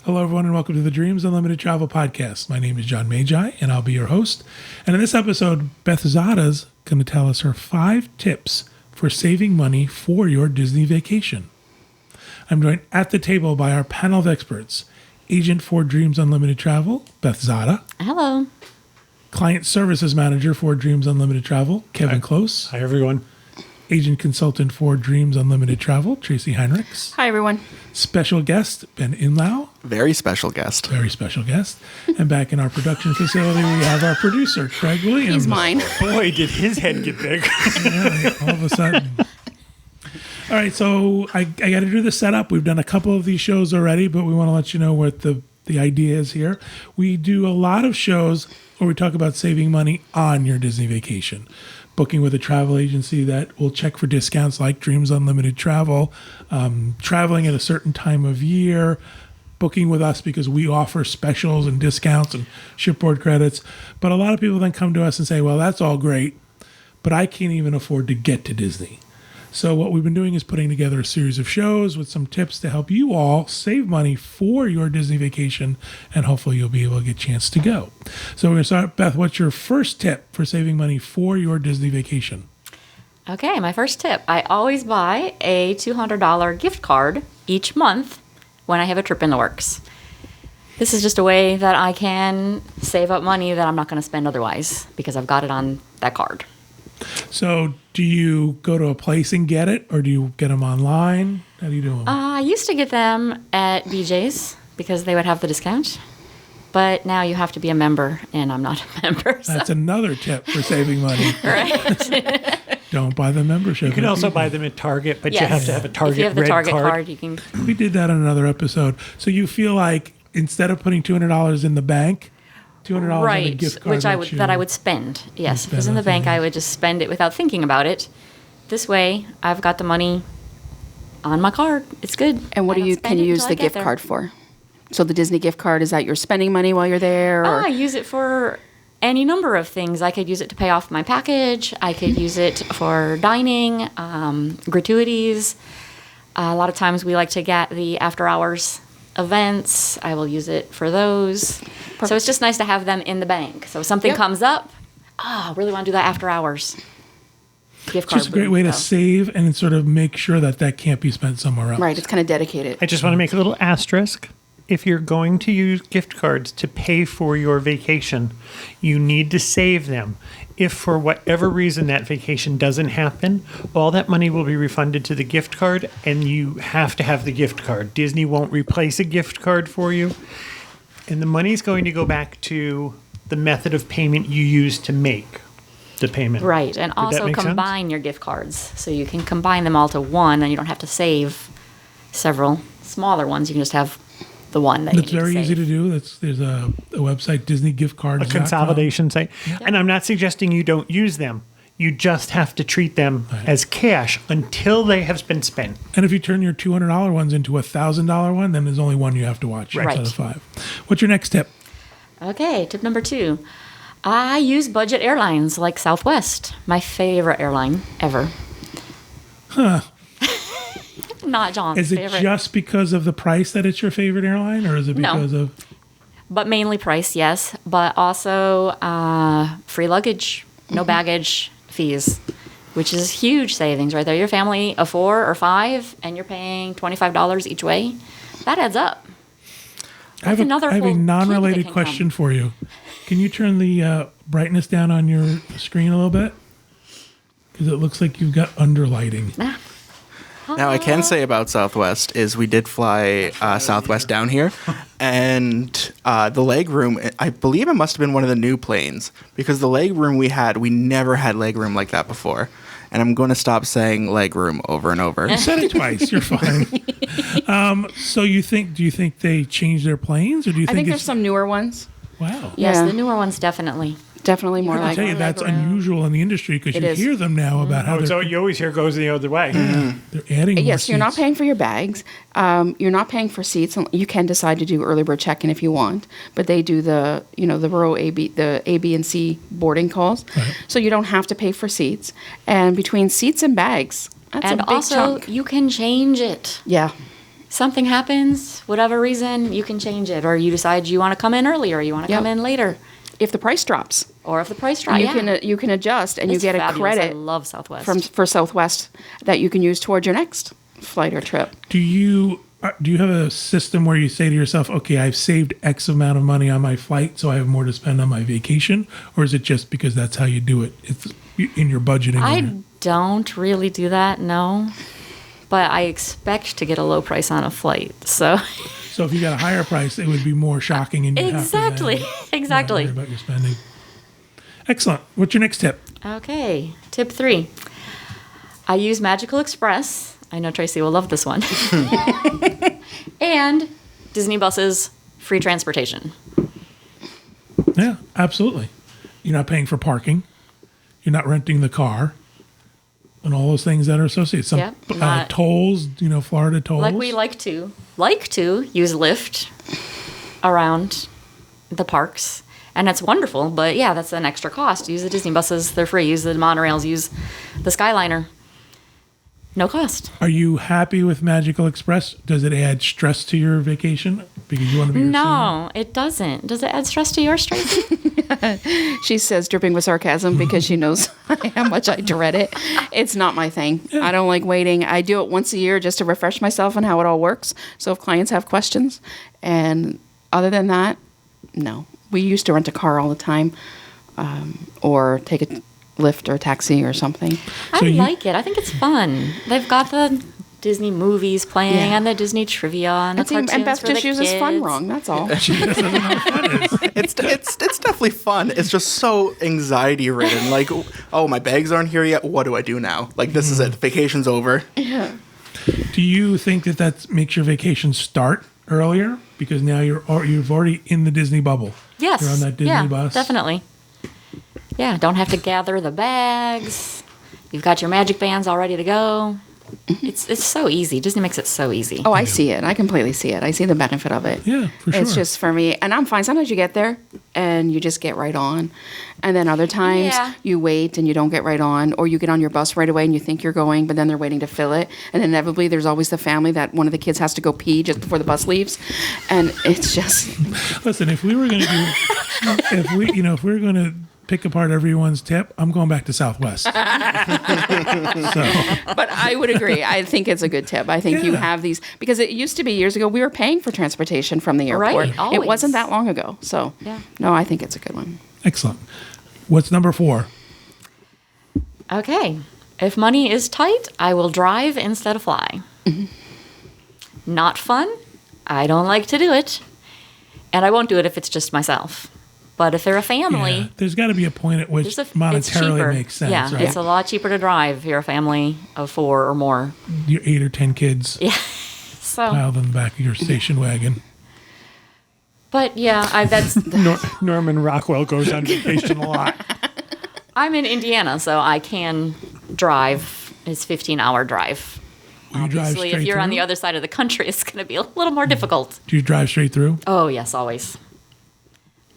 Hello, everyone, and welcome to the Dreams Unlimited Travel Podcast. My name is John Magi, and I'll be your host. And in this episode, Beth Czada's going to tell us her 5 tips for saving money for your Disney vacation. I'm joined at the table by our panel of experts, Agent for Dreams Unlimited Travel, Beth Czada. Hello. Client Services Manager for Dreams Unlimited Travel, Kevin Close. Hi, everyone. Agent Consultant for Dreams Unlimited Travel, Tracy Heinrichs. Hi, everyone. Special guest, Ben Inlau. Very special guest. Very special guest. And back in our production facility, we have our producer, Craig Williams. He's mine. Boy, did his head get big. Yeah, all of a sudden. All right, so I got to do the setup. We've done a couple of these shows already, but we want to let you know what the idea is here. We do a lot of shows where we talk about saving money on your Disney vacation. Booking with a travel agency that will check for discounts like Dreams Unlimited Travel, traveling at a certain time of year, booking with us because we offer specials and discounts and shipboard credits. But a lot of people then come to us and say, well, that's all great, but I can't even afford to get to Disney. So what we've been doing is putting together a series of shows with some tips to help you all save money for your Disney vacation, and hopefully you'll be able to get a chance to go. So we're going to start. Beth, what's your first tip for saving money for your Disney vacation? Okay, my first tip. I always buy a $200 gift card each month when I have a trip in the works. This is just a way that I can save up money that I'm not going to spend otherwise because I've got it on that card. So do you go to a place and get it, or do you get them online? How do you do them? I used to get them at BJ's because they would have the discount. But now you have to be a member, and I'm not a member. So. That's another tip for saving money. Right. Don't buy the membership. You can also buy them at Target, but Yes. you have to have a Target If you have the red Target card. card, you can. We did that on another episode. So you feel like instead of putting $200 in the bank, $200 in a Right, gift card which I would spend. Yes, because in the bank I would just spend it without thinking about it. This way, I've got the money on my card. It's good. And what I do don't you spend can you it use until the I get gift there. card for? So the Disney gift card, is that you're spending money while you're there? Or? I use it for any number of things. I could use it to pay off my package. I could use it for dining, gratuities. A lot of times we like to get the after hours events. I will use it for those. So it's just nice to have them in the bank. So if something Yep. comes up, I really want to do that after hours. Gift It's card. just a great way to save and sort of make sure that can't be spent somewhere else. Right, it's kind of dedicated. I just want to make a little asterisk. If you're going to use gift cards to pay for your vacation, you need to save them. If for whatever reason that vacation doesn't happen, all that money will be refunded to the gift card, and you have to have the gift card. Disney won't replace a gift card for you. And the money's going to go back to the method of payment you used to make the payment. Right, and Did that also make sense? combine your gift cards. So you can combine them all to one, and you don't have to save several smaller ones. You can just have the one that It's you need very to easy save. to do. There's a website, DisneyGiftCards.com. A consolidation site. And I'm not suggesting you don't use them. You just have to treat them as cash until they have been spent. And if you turn your $200 ones into a $1,000 one, then there's only one you have to watch Right. instead of 5. What's your next tip? Okay, tip number 2. I use budget airlines like Southwest, my favorite airline ever. Huh. Not John's Is it favorite. just because of the price that it's your favorite airline, or is it No. because of... But mainly price, yes. But also free luggage, no baggage fees, which is huge savings right there. Your family of 4 or 5, and you're paying $25 each way. That adds up. I have another a whole key non-related that can question for you. Can you turn the brightness down on your screen a little bit? Because it looks like you've got underlighting. Now, I can say about Southwest is we did fly Southwest down here, and the leg room, I believe it must have been one of the new planes, because the leg room we never had leg room like that before. And I'm going to stop saying leg room over and over. You said it twice. You're fine. So do you think they changed their planes, or do you I think think there's it's... some newer ones. Wow. Yes, Yeah. the newer ones definitely. Definitely more I like tell you, that's leg room. unusual in the industry because It you is. hear them now about how So they're, you always hear goes the other way. they're adding more Yes, you're not seats. paying for your bags. You're not paying for seats. You can decide to do early bird check-in if you want, but they do the row A, B, the A, B, and C boarding calls, Right. so you don't have to pay for seats. And between seats and bags, that's And a big also, chunk. you can change it. Yeah, something happens, whatever reason, you can change it, or you decide you want to come in earlier, or you want to come in later, If the price drops, or if the price drops, you can adjust, and It's you get a fabulous. credit I love Southwest. for Southwest that you can use towards your next flight or trip. Do you have a system where you say to yourself, okay, I've saved X amount of money on my flight, so I have more to spend on my vacation? Or is it just because that's how you do it? It's in your budgeting. I don't really do that, no. But I expect to get a low price on a flight, so. So if you got a higher price, it would be more shocking, and you'd Exactly, have to then exactly. worry about your spending. Excellent. What's your next tip? Okay, tip 3. I use Magical Express. I know Tracy will love this one. And Disney buses, free transportation. Yeah, absolutely. You're not paying for parking. You're not renting the car. And all those things that are associated. Some Yep, not- tolls, Florida tolls. Like we like to use Lyft around the parks. And that's wonderful, but yeah, that's an extra cost. Use the Disney buses, they're free. Use the monorails, use the Skyliner. No cost. Are you happy with Magical Express? Does it add stress to your vacation because you want to be? No, it doesn't. Does it add stress to yours, Tracy? She says, dripping with sarcasm, because she knows how much I dread it. It's not my thing. I don't like waiting. I do it once a year just to refresh myself on how it all works. So if clients have questions, and other than that, no. We used to rent a car all the time, or take a Lyft or taxi or something. I like it. I think it's fun. They've got the Disney movies playing and the Disney trivia and the cartoons And Beth for just the uses fun kids. wrong. That's all. It's definitely fun. It's just so anxiety ridden. Like, oh, my bags aren't here yet. What do I do now? Like, this is it. Vacation's over. Yeah. Do you think that makes your vacation start earlier because now you've already in the Disney bubble? Yes. You're on that Disney bus. Definitely. Yeah, don't have to gather the bags. You've got your magic bands all ready to go. It's so easy. Disney makes it so easy. Oh, I see it. I completely see it. I see the benefit of it. Yeah, for sure. It's just for me, and I'm fine. Sometimes you get there and you just get right on, and then other times you wait and you don't get right on, or you get on your bus right away and you think you're going, but then they're waiting to fill it, and inevitably there's always the family that one of the kids has to go pee just before the bus leaves, and it's just. Listen, if we were going to do, if we were going to pick apart everyone's tip, I'm going back to Southwest. So. But I would agree. I think it's a good tip. I think you have these, because it used to be years ago we were paying for transportation from the airport. Right, It always. wasn't that long ago. So no, I think it's a good one. Excellent. What's number 4? Okay. If money is tight, I will drive instead of fly. Not fun. I don't like to do it. And I won't do it if it's just myself. But if they're a family, Yeah, there's got to be a point at which it's monetarily cheaper. makes sense. Yeah, right? it's a lot cheaper to drive if you're a family of 4 or more. Your 8 or 10 kids So, piled in the back of your station wagon. but yeah, that's Norman Rockwell goes on vacation a lot. I'm in Indiana, so I can drive. It's 15-hour drive. Will you drive Obviously, straight if you're on through? the other side of the country, it's going to be a little more difficult. Do you drive straight through? Oh yes, always.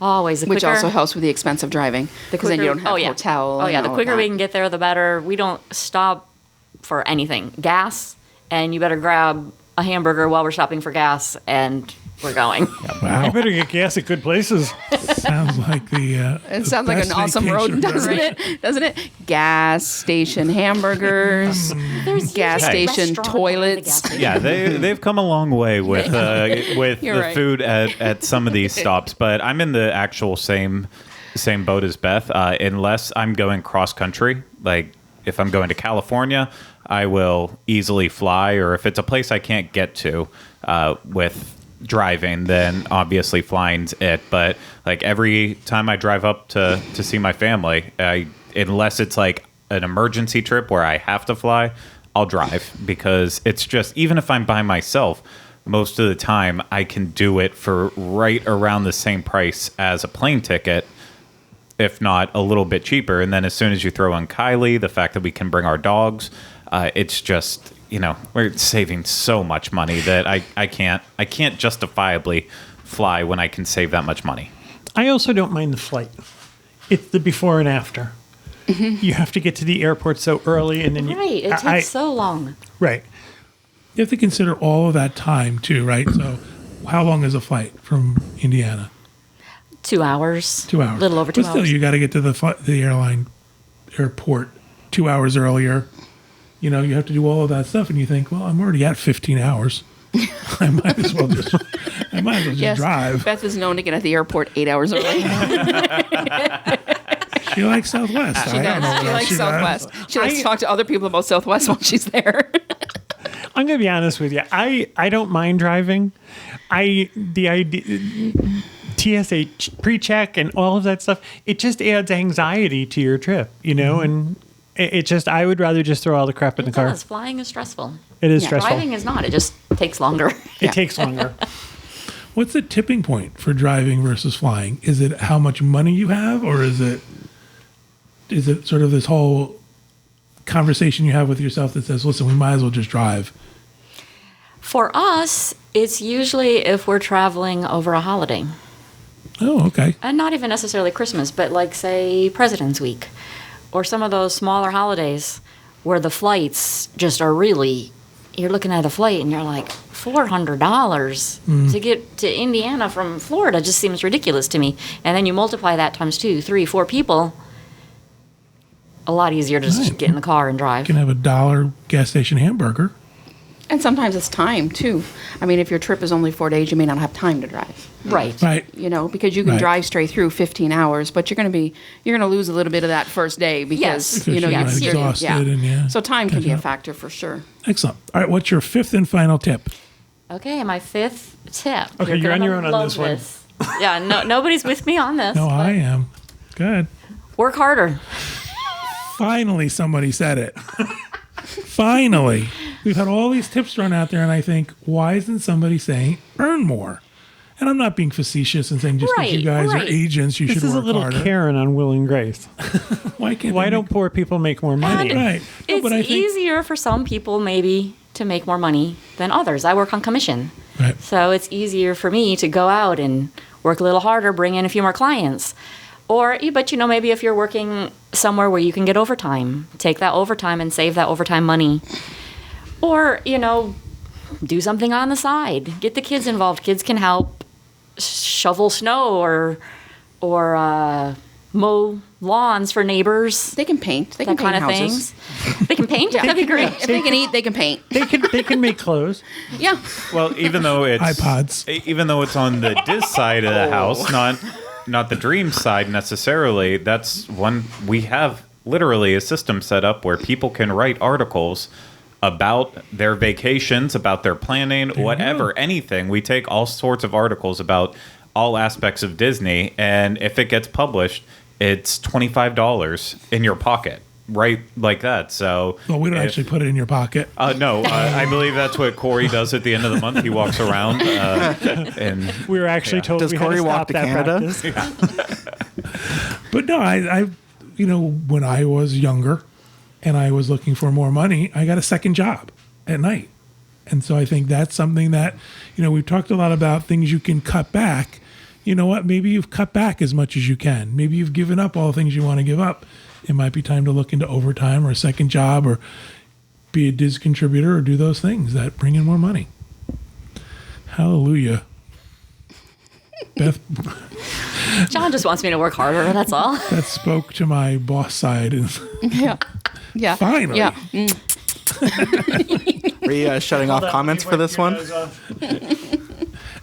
Always. The Which quicker, also helps with the expense of driving, because then you don't have hotel. Oh yeah, and the all quicker of we that. can get there, the better. We don't stop for anything. Gas, and you better grab a hamburger while we're shopping for gas, and we're going. Wow. I better get gas at good places. Sounds like the. It sounds like an awesome road, doesn't it? Doesn't it? Gas station hamburgers, There's gas usually a station restaurant behind the toilets. gas station. Yeah, they've come a long way with You're the right. food at some of these stops, but I'm in the actual same boat as Beth. Unless I'm going cross country, like if I'm going to California, I will easily fly, or if it's a place I can't get to with driving, then obviously flying's it. But like every time I drive up to see my family, unless it's like an emergency trip where I have to fly, I'll drive, because it's just, even if I'm by myself, most of the time I can do it for right around the same price as a plane ticket, if not a little bit cheaper. And then as soon as you throw in Kylie, the fact that we can bring our dogs, it's just, we're saving so much money that I can't justifiably fly when I can save that much money. I also don't mind the flight. It's the before and after. You have to get to the airport so early, and then Right, it takes so long. Right. You have to consider all of that time too, right? So, how long is a flight from Indiana? 2 hours. 2 hours. A little over 2 But still, hours. you got to get to the airport 2 hours earlier. You know, you have to do all of that stuff, and you think, well, I'm already at 15 hours. I might as well just Yes. drive. Beth is known to get at the airport 8 hours early. She likes Southwest. She does. She likes Southwest. She likes to talk to other people about Southwest while she's there. I'm going to be honest with you. I don't mind driving. The idea, TSA pre-check and all of that stuff, it just adds anxiety to your trip, you know, and it just, I would rather just throw all the crap in the It car. does. Flying is stressful. It is Yeah. stressful. Driving is not. It just takes longer. It takes longer. What's the tipping point for driving versus flying? Is it how much money you have, or is it sort of this whole conversation you have with yourself that says, listen, we might as well just drive? For us, it's usually if we're traveling over a holiday. Oh, okay. And not even necessarily Christmas, but like, say, President's Week. Or some of those smaller holidays where the flights just are really, you're looking at a flight and you're like, $400 to get to Indiana from Florida just seems ridiculous to me. And then you multiply that times 2, 3, 4 people. A lot easier to just get in the car and drive. You can have a $1 gas station hamburger. And sometimes it's time, too. I mean, if your trip is only 4 days, you may not have time to drive. Right. Right. You know, because you can Right. drive straight through 15 hours, but you're going to lose a little bit of that first day because, Yes. you know, Because you're exhausted and yeah. So time can be Catching a up. factor for sure. Excellent. All right, what's your fifth and final tip? Okay, my 5th tip. Okay, you're on gonna your own on love this one. Yeah, nobody's with me on this. No, but I am. Good. Work harder. Finally, somebody said it. Finally. We've had all these tips thrown out there, and I think, why isn't somebody saying earn more? And I'm not being facetious and saying just because you Right, guys are right. agents, you This should is a work little harder. Karen on Will and Grace. Why can't Why they don't poor people make more money? And- Right. No, It's but I think, easier for some people maybe to make more money than others. I work on commission. right. So it's easier for me to go out and work a little harder, bring in a few more clients. But maybe if you're working somewhere where you can get overtime, take that overtime and save that overtime money. Or, do something on the side. Get the kids involved. Kids can help shovel snow or mow lawns for neighbors. They can paint. They can That paint kind of houses. things. They can paint? That'd be great. If they can eat, they can paint. They can make clothes. Yeah. Well, even though it's iPods. even though it's on the Diz side of the house, not the Dream side necessarily. That's one we have literally a system set up where people can write articles about their vacations, about their planning, whatever, anything. We take all sorts of articles about all aspects of Disney, and if it gets published, it's $25 in your pocket, right? Like that. So, Well, we don't actually put it in your pocket. no, I believe that's what Corey does at the end of the month. He walks around and We were actually told Does we had Corey to walk stop to that Canada? practice. But no, I when I was younger and I was looking for more money, I got a second job at night. And so I think that's something that, we've talked a lot about things you can cut back. You know what? Maybe you've cut back as much as you can. Maybe you've given up all the things you want to give up. It might be time to look into overtime or a second job or be a Diz contributor or do those things that bring in more money. Hallelujah. Beth, John just wants me to work harder, that's all. that spoke to my boss side. And Yeah. Yeah. Finally. Yeah. Are you shutting off comments for this one?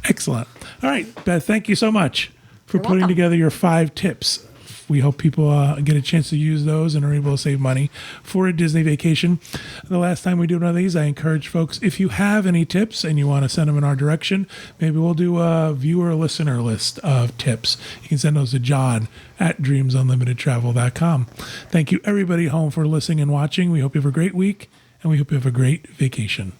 Excellent. All right, Beth, thank you so much for You're putting welcome. together your 5 tips. We hope people get a chance to use those and are able to save money for a Disney vacation. The last time we did one of these, I encourage folks, if you have any tips and you want to send them in our direction, maybe we'll do a viewer-listener list of tips. You can send those to John at dreamsunlimitedtravel.com. Thank you, everybody home, for listening and watching. We hope you have a great week, and we hope you have a great vacation.